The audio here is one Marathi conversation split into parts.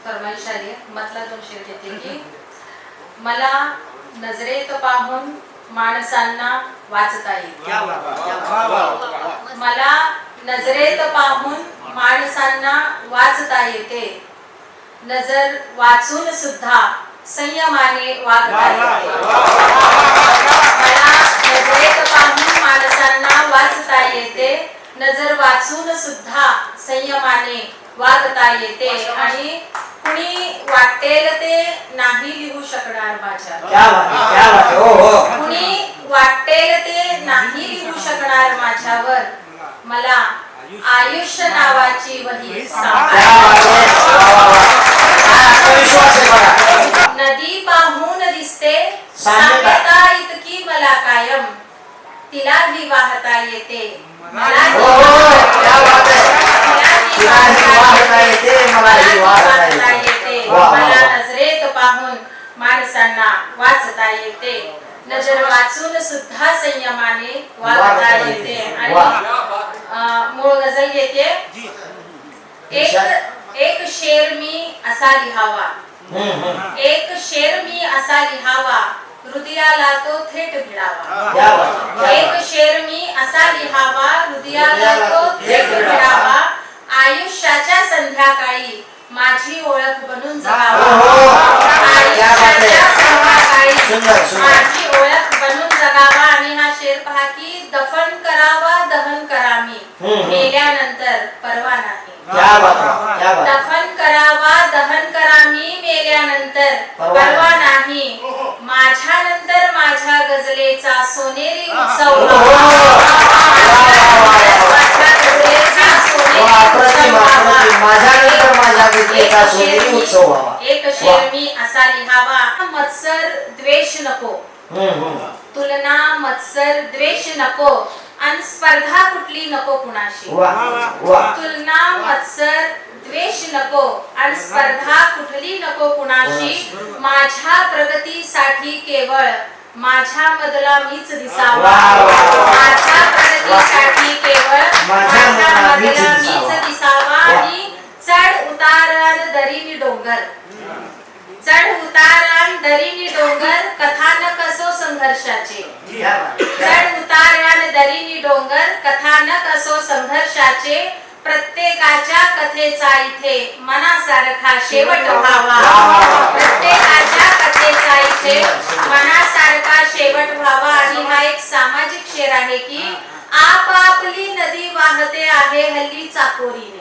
फरमाईश आली, मतला 2 शेर घेते की मला नजरेत पाहून माणसांना वाचता येते. मला नजरेत पाहून माणसांना वाचता येते, नजर वाचून सुद्धा संयमाने वागता येते. मला नजरेत पाहून माणसांना वाचता येते, नजर वाचून सुद्धा संयमाने वागता येते. आणि कुणी वाटेल ते नाही लिहू शकणार माझ्यावर, कुणी वाटेल ते नाही लिहू शकणार माझ्यावर. मला आयुष्य नावाची वही नदी पाहून दिसते साम्यता इतकी मला कायम, तिला भी वाहता येते, मला नजरेत पाहून माणसांना वाचता येते, नजर वाचून सुद्धा संयमाने वागता येते. आणि मूळ गझल घेते. एक शेर मी असा लिहावा, एक शेर मी असा लिहावा, हृदयाला तो थेट भिडावा. एक शेर मी असा लिहावा, हृदयाला तो थेट भिडावा. आयुष्याच्या संध्याकाळी माझी ओळख बनून जगावा, आयुष्याच्या संध्याकाळी माझी ओळख बनून जगावा. आणि हा शेर पहा की दफन करावा दहन करा मी, मेल्यानंतर परवा नाही. दफन करावा दहन करा मी, मेल्यानंतर परवा नाही. माझ्या नंतर माझ्या गझलेचा सोनेरी उत्सव एक शेर मी असा लिहावा. मत्सर द्वेष नको, तुलना मत्सर द्वेष नको, आणि स्पर्धा कुठली नको कुणाशी. तुलना मत्सर द्वेष नको आणि स्पर्धा कुठली नको कुणाशी. माझ्या प्रगतीसाठी केवळ माझ्या मधला मीच दिसावा, माझ्या प्रगतीसाठी केवळ माझ्या मधला मीच दिसावा. आणि चढ उतारान दरीनी डोंगर, चढ उतारान दरीनी डोंगर, कथानक असो संघर्षाचे. चढ उतारान दरीनी डोंगर, कथानक असो संघर्षाचे. प्रत्येकाच्या कथेचा इथे मनासारखा शेवट व्हावा, प्रत्येकाच्या कथेचा इथे मनासारखा शेवट व्हावा. आणि हा एक सामाजिक शेर आहे की आपापली नदी वाहते आहे हल्ली चाकोरीने.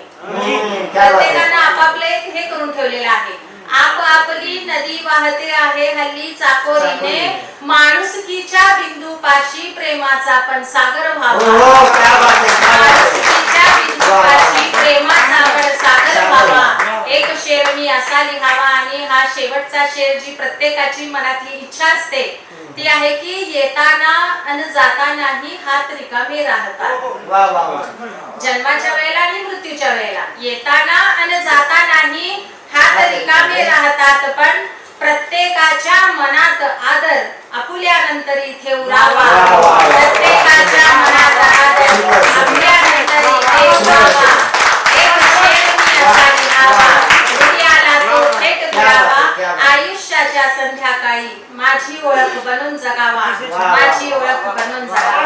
प्रत्येकाने आपापले हे करून ठेवलेले आहे, आपापली नदी वाहते आहे हल्ली चाकोरीने. माणुसकीच्या बिंदूपाशी प्रेमाचा पण सागर व्हावा, माणुसकीच्या बिंदूपाशी प्रेमाचा पण सागर व्हावा. एक शेर मी असा लिहावा. आणि हा शेवटचा शेर जी प्रत्येकाची मनातली इच्छा असते ती आहे की येताना आणि जातानाही हात रिकामे राहतात. जन्माच्या वेळेला आणि मृत्यूच्या वेळेला येताना आणि जातानाही हात रिकामे राहतात, पण प्रत्येकाच्या मनात आदर आपुल्यानंतर इथे उरावा, प्रत्येकाच्या मनात आदर आपुल्यानंतर इथे उरावा. एक शेर मी असा लिहावा, हृदयाला तो थेट भिडावा. आयुष्याच्या संध्याकाळी माझी ओळख बनून जगावा, माझी ओळख बनून जगावा.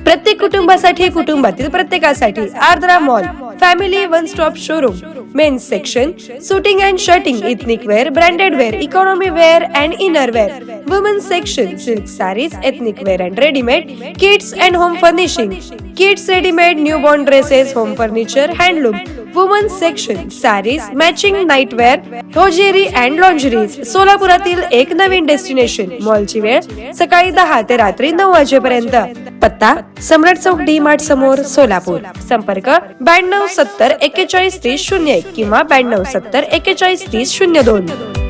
प्रत्येक कुटुंबासाठी, कुटुंबातील प्रत्येकासाठी Ardra mall family one stop showroom. Men's section, suiting and shirting, ethnic wear, branded wear, economy wear and inner wear. Women's section, silk saris, ethnic wear and readymade, kids and home furnishing, kids readymade, newborn dresses, home furniture, handloom. Women's section, saris, matching nightwear, hosiery and lingeries. सोलापुरातील एक नवीन डेस्टिनेशन. मॉलची वेळ सकाळी 10 ते रात्री 9 वाजेपर्यंत. पत्ता सम्राट चौक डी मार्ट समोर, सोलापूर. संपर्क 92 70 41 30 01 किंवा 92 70 41 30 02.